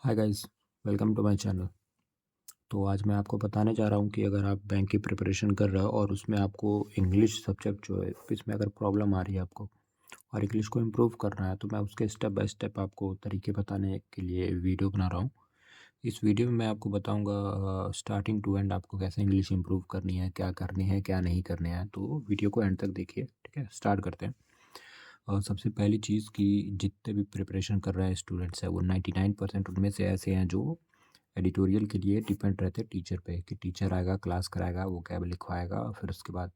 Hi guys, welcome to my channel. तो आज मैं आपको बताने जा रहा हूँ कि अगर आप बैंक की प्रिपरेशन कर रहे हो और उसमें आपको इंग्लिश सब्जेक्ट जो है इसमें अगर प्रॉब्लम आ रही है आपको और इंग्लिश को इम्प्रूव करना है, तो मैं उसके स्टेप बाय स्टेप आपको तरीके बताने के लिए वीडियो बना रहा हूँ। इस वीडियो में मैं आपको बताऊँगा स्टार्टिंग टू एंड आपको कैसे इंग्लिश इम्प्रूव करनी है, क्या नहीं करनी है। तो वीडियो को एंड तक देखिए, ठीक है। स्टार्ट करते हैं। और सबसे पहली चीज़ कि जितने भी प्रिपरेशन कर रहे हैं स्टूडेंट्स हैं वो 99% उनमें से ऐसे हैं जो एडिटोरियल के लिए डिपेंड रहते हैं टीचर पे, कि टीचर आएगा, क्लास कराएगा, वो कैब लिखवाएगा, फिर उसके बाद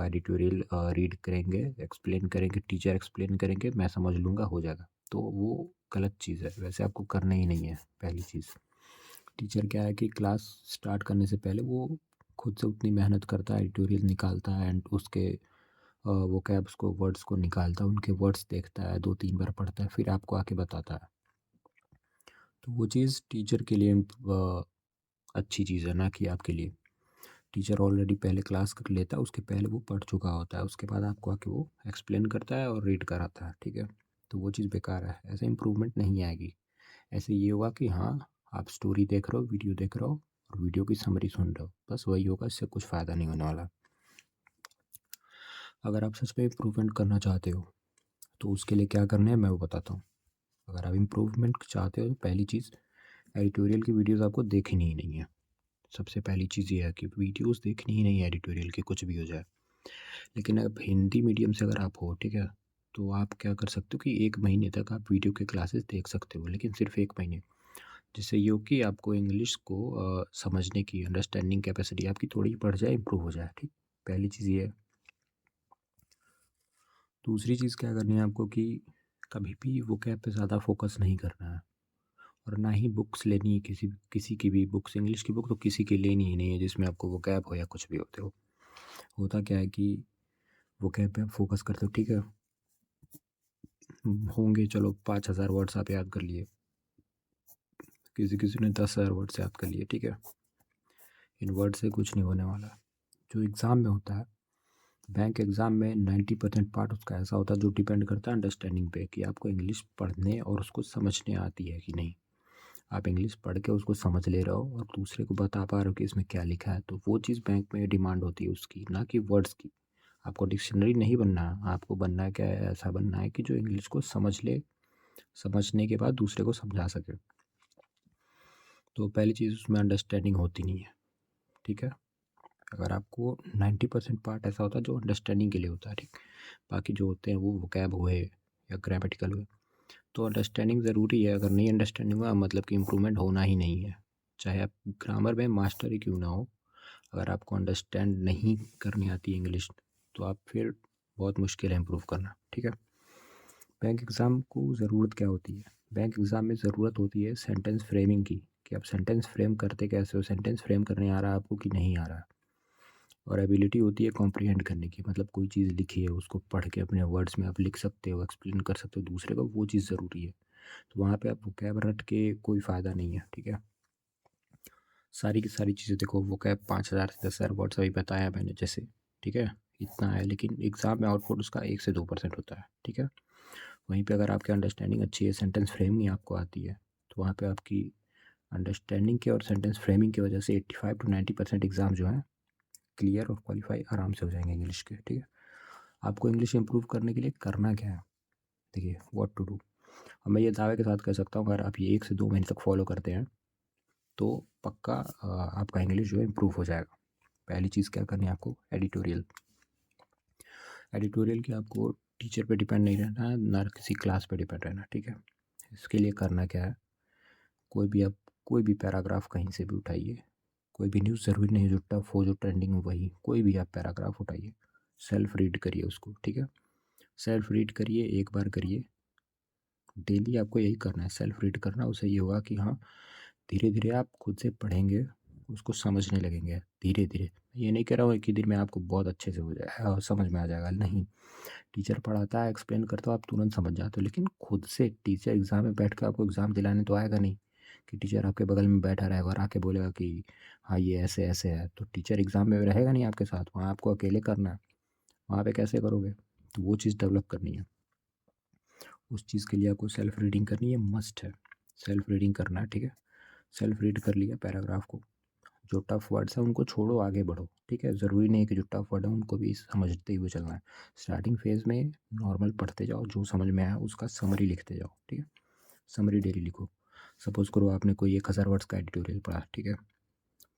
एडिटोरियल रीड करेंगे, एक्सप्लेन करेंगे, टीचर एक्सप्लेन करेंगे, मैं समझ लूँगा, हो जाएगा। तो वो गलत चीज़ है, वैसे आपको करना ही नहीं है। पहली चीज़, टीचर क्या है कि क्लास स्टार्ट करने से पहले वो खुद से उतनी मेहनत करता है, एडिटोरियल निकालता है एंड उसके वोकैब्स को, वर्ड्स को निकालता है, उनके वर्ड्स देखता है, 2-3 बार पढ़ता है, फिर आपको आके बताता है। तो वो चीज़ टीचर के लिए अच्छी चीज़ है, ना कि आपके लिए। टीचर ऑलरेडी पहले क्लास कर लेता है, उसके पहले वो पढ़ चुका होता है, उसके बाद आपको आके वो एक्सप्लेन करता है और रीड कराता है, ठीक है। तो वो चीज़ बेकार है, ऐसे इम्प्रूवमेंट नहीं आएगी। ऐसे ये होगा कि हाँ, आप स्टोरी देख रहे हो, वीडियो देख रहे हो और वीडियो की समरी सुन रहे हो, बस वही होगा, इससे कुछ फ़ायदा नहीं होने वाला। अगर आप सच में इम्प्रूवमेंट करना चाहते हो तो उसके लिए क्या करना है मैं वो बताता हूँ। अगर आप इम्प्रूवमेंट चाहते हो तो पहली चीज़, एडिटोरियल की वीडियोज़ आपको देखनी ही नहीं है। सबसे पहली चीज़ ये है कि वीडियोज़ देखनी ही नहीं है एडिटोरियल की, कुछ भी हो जाए। लेकिन अब हिंदी मीडियम से अगर आप हो, ठीक है, तो आप क्या कर सकते हो कि 1 महीने तक आप वीडियो के क्लासेस देख सकते हो, लेकिन सिर्फ 1 महीने। जिससे ये हो कि आपको इंग्लिश को समझने की अंडरस्टैंडिंग कैपेसिटी आपकी थोड़ी बढ़ जाए, इम्प्रूव हो जाए, ठीक। पहली चीज़ ये है। दूसरी चीज़ क्या करनी है आपको कि कभी भी वोकैब पे ज़्यादा फोकस नहीं करना है और ना ही बुक्स लेनी है, किसी किसी की भी बुक्स, इंग्लिश की बुक तो किसी की लेनी ही नहीं है जिसमें आपको वोकैब हो या कुछ भी होते हो। होता क्या है कि वोकैब पे आप फोकस करते हो, ठीक है। होंगे चलो 5,000 वर्ड्स आप याद कर लिए, किसी किसी ने 10,000 वर्ड्स याद कर लिए, ठीक है। इन वर्ड से कुछ नहीं होने वाला। जो एग्ज़ाम में होता है, बैंक एग्ज़ाम में 90% पार्ट उसका ऐसा होता है जो डिपेंड करता है अंडरस्टैंडिंग पे, कि आपको इंग्लिश पढ़ने और उसको समझने आती है कि नहीं। आप इंग्लिश पढ़ के उसको समझ ले रहे हो और दूसरे को बता पा रहे हो कि इसमें क्या लिखा है, तो वो चीज़ बैंक में डिमांड होती है उसकी, ना कि वर्ड्स की। आपको डिक्शनरी नहीं बनना है, आपको बनना है क्या है, ऐसा बनना है कि जो इंग्लिश को समझ ले, समझने के बाद दूसरे को समझा सके। तो पहली चीज़, उसमें अंडरस्टैंडिंग होती नहीं है, ठीक है। अगर आपको 90% पार्ट ऐसा होता है जो अंडरस्टैंडिंग के लिए होता है, ठीक। बाकी जो होते हैं वो वोकैब हुए या ग्रामेटिकल हुए, तो अंडरस्टैंडिंग ज़रूरी है। अगर नहीं अंडरस्टैंडिंग हुआ मतलब कि इम्प्रूवमेंट होना ही नहीं है। चाहे आप ग्रामर में मास्टर ही क्यों ना हो, अगर आपको अंडरस्टैंड नहीं करनी आती इंग्लिश, तो आप फिर बहुत मुश्किल है इम्प्रूव करना, ठीक है। बैंक एग्ज़ाम को ज़रूरत क्या होती है? बैंक एग्ज़ाम में ज़रूरत होती है सेंटेंस फ्रेमिंग की, कि आप सेंटेंस फ्रेम करते कैसे हो, सेंटेंस फ्रेम करने आ रहा है आपको कि नहीं आ रहा है। और एबिलिटी होती है कॉम्प्रिहेंड करने की, मतलब कोई चीज़ लिखी है उसको पढ़ के अपने वर्ड्स में आप लिख सकते हो, एक्सप्लेन कर सकते हो दूसरे को, वो चीज़ ज़रूरी है। तो वहाँ पे आप वोकैब रट के कोई फ़ायदा नहीं है, ठीक है। सारी की सारी चीज़ें देखो, वोकैब 5,000 से 10,000 वर्ड्स अभी बताया मैंने जैसे, ठीक है, इतना है, लेकिन एग्ज़ाम में आउटपुट उसका 1 से 2% होता है, ठीक है। वहीं पे अगर आपकी अंडरस्टैंडिंग अच्छी है, सेंटेंस फ्रेमिंग आपको आती है, तो वहाँ पे आपकी अंडरस्टैंडिंग के और सेंटेंस फ्रेमिंग की वजह से 85 टू 90% एग्ज़ाम जो है क्लियर और क्वालिफाई आराम से हो जाएंगे इंग्लिश के, ठीक है। आपको इंग्लिश इंप्रूव करने के लिए करना क्या है, देखिए, व्हाट टू डू। अब मैं ये दावे के साथ कह सकता हूँ, अगर आप ये 1 से 2 महीने तक फॉलो करते हैं तो पक्का आपका इंग्लिश जो है इम्प्रूव हो जाएगा। पहली चीज़ क्या करनी है आपको, एडिटोरियल। एडिटोरियल की आपको टीचर पे डिपेंड नहीं रहना है, ना किसी क्लास पे डिपेंड रहना, ठीक है। इसके लिए करना क्या है, कोई भी आप कोई भी पैराग्राफ कहीं से भी उठाइए, कोई भी न्यूज़, ज़रूरी नहीं जो टफ हो, जो ट्रेंडिंग हो वही, कोई भी आप पैराग्राफ उठाइए, सेल्फ रीड करिए उसको, ठीक है। सेल्फ रीड करिए, एक बार करिए, डेली आपको यही करना है, सेल्फ रीड करना। उससे ये होगा कि हाँ, धीरे धीरे आप खुद से पढ़ेंगे, उसको समझने लगेंगे धीरे धीरे। ये नहीं कह रहा हूँ एक ही दिन में आपको बहुत अच्छे से हो जाए और समझ में आ जाएगा, नहीं। टीचर पढ़ाता है, एक्सप्लेन करता हो, आप तुरंत समझ जाते हो, लेकिन खुद से टीचर एग्ज़ाम में बैठ कर आपको एग्ज़ाम दिलाने तो आएगा नहीं, कि टीचर आपके बगल में बैठा रहेगा और आके बोलेगा कि हाँ ये ऐसे ऐसे है, तो टीचर एग्ज़ाम में रहेगा नहीं आपके साथ, वहाँ आपको अकेले करना है। वहाँ पे कैसे करोगे? तो वो चीज़ डेवलप करनी है। उस चीज़ के लिए आपको सेल्फ रीडिंग करनी है, मस्ट है। सेल्फ रीडिंग करना है, ठीक है। सेल्फ रीड कर लिया पैराग्राफ को, जो टफ वर्ड्स हैं उनको छोड़ो, आगे बढ़ो, ठीक है। ज़रूरी नहीं है कि जो टफ वर्ड है उनको भी समझते हुए चलना है। स्टार्टिंग फेज़ में नॉर्मल पढ़ते जाओ, जो समझ में आया उसका समरी लिखते जाओ, ठीक है। समरी डेली लिखो। सपोज़ करो आपने कोई 1000 वर्ड्स का एडिटोरियल पढ़ा, ठीक है।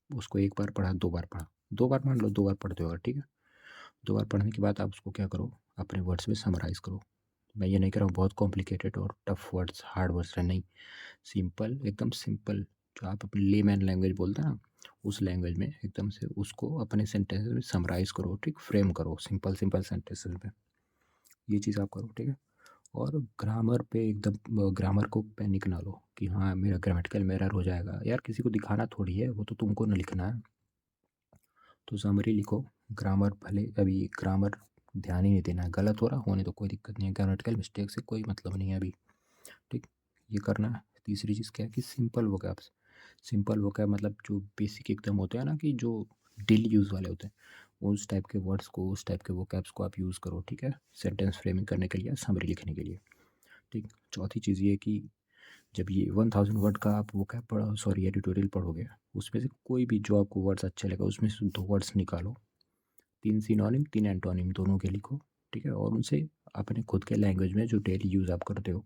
उसको एक बार पढ़ा, 2 बार पढ़ा, 2 बार मान लो 2 बार पढ़ते हो अगर, ठीक है। 2 बार पढ़ने के बाद आप उसको क्या करो, अपने वर्ड्स में समराइज़ करो। मैं ये नहीं कह रहा हूँ बहुत कॉम्प्लिकेटेड और टफ वर्ड्स, हार्ड वर्ड्स है, नहीं। सिंपल, एकदम सिंपल, जो आप अपनी लेमैन लैंग्वेज बोलते हैं ना, उस लैंग्वेज में एकदम से उसको अपने सेंटेंसेस में समराइज़ करो, ठीक, फ्रेम करो सिंपल सिंपल सेंटेंसेस में। ये चीज़ आप करो, ठीक है। और ग्रामर पे एकदम, ग्रामर को पैनिक ना लो कि हाँ मेरा ग्रामेटिकल में एरर हो जाएगा, यार किसी को दिखाना थोड़ी है, वो तो तुमको ना लिखना है। तो समरी लिखो। ग्रामर भले, अभी ग्रामर ध्यान ही नहीं देना है, गलत हो रहा होने तो कोई दिक्कत नहीं है, ग्रामेटिकल मिस्टेक से कोई मतलब नहीं है अभी, ठीक। ये करना है। तीसरी चीज़ क्या है कि सिंपल वोकैब्स। सिंपल वोकैब मतलब जो बेसिक एकदम होते हैं ना, कि जो डेली यूज़ वाले होते हैं, उस टाइप के वर्ड्स को, उस टाइप के वोकैब्स को आप यूज़ करो, ठीक है। सेंटेंस फ्रेमिंग करने के लिए, समरी लिखने के लिए, ठीक। चौथी चीज़ ये कि जब ये 1000 वर्ड का आप वोकैब पढ़ो, सॉरी एडिटोरियल पढ़ोगे, उसमें से कोई भी जो आपको वर्ड्स अच्छे लगे उसमें से 2 वर्ड्स निकालो, 3 सिनोनिम 3 एंटोनिम दोनों के लिखो, ठीक है। और उनसे अपने खुद के लैंग्वेज में जो डेली यूज़ आप करते हो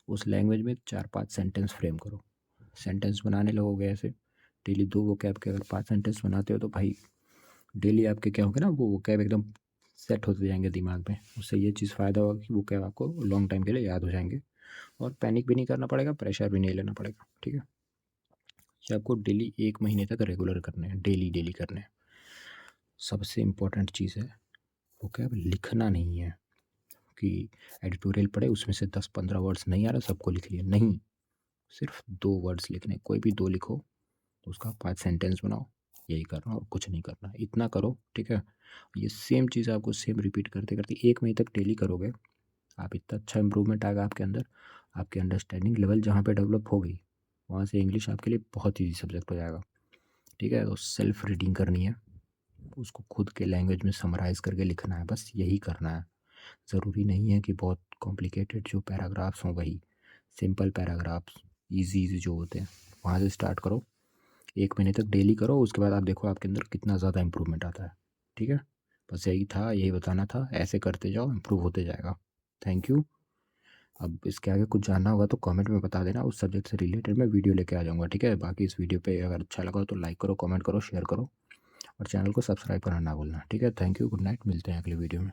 उस लैंग्वेज में 4-5 सेंटेंस फ्रेम करो। सेंटेंस बनाने लगोगे ऐसे, डेली 2 वोकैब के अगर 5 सेंटेंस बनाते हो तो भाई डेली आपके क्या होंगे ना, वो वोकैब एकदम सेट होते जाएंगे दिमाग में। उससे ये चीज़ फ़ायदा होगा कि वोकैब आपको लॉन्ग टाइम के लिए याद हो जाएंगे, और पैनिक भी नहीं करना पड़ेगा, प्रेशर भी नहीं लेना पड़ेगा, ठीक है। ये आपको डेली 1 महीने तक रेगुलर करने हैं, डेली डेली करने हैं। सबसे इम्पोर्टेंट चीज़ है, वोकैब लिखना नहीं है कि एडिटोरियल पढ़े उसमें से 10-15 वर्ड्स नहीं आ रहा सबको लिख लिए, नहीं। सिर्फ 2 वर्ड्स लिखने, कोई भी 2 लिखो, उसका 5 सेंटेंस बनाओ, यही करना और कुछ नहीं करना, इतना करो, ठीक है। ये सेम चीज़ आपको सेम रिपीट करते करते 1 महीने तक डेली करोगे, आप इतना अच्छा इंप्रूवमेंट आएगा आपके अंदर। आपकी अंडरस्टैंडिंग लेवल जहाँ पे डेवलप हो गई, वहाँ से इंग्लिश आपके लिए बहुत ईजी सब्जेक्ट हो जाएगा, ठीक है। तो सेल्फ रीडिंग करनी है, उसको खुद के लैंग्वेज में समराइज़ करके लिखना है, बस यही करना है। ज़रूरी नहीं है कि बहुत कॉम्प्लिकेटेड जो पैराग्राफ्स हों, वही सिंपल पैराग्राफ्स, ईज़ी जो होते हैं वहाँ से स्टार्ट करो। 1 महीने तक डेली करो, उसके बाद आप देखो आपके अंदर कितना ज़्यादा इम्प्रूवमेंट आता है, ठीक है। बस यही था, यही बताना था, ऐसे करते जाओ इम्प्रूव होते जाएगा। Thank you. अब इसके आगे कुछ जानना होगा तो कमेंट में बता देना, उस सब्जेक्ट से रिलेटेड मैं वीडियो लेके आ जाऊँगा, ठीक है। बाकी इस वीडियो पे अगर अच्छा लगा हो तो लाइक करो, कमेंट करो, शेयर करो, और चैनल को सब्सक्राइब करना ना भूलना, ठीक है। थैंक यू, गुड नाइट, मिलते हैं अगले वीडियो में।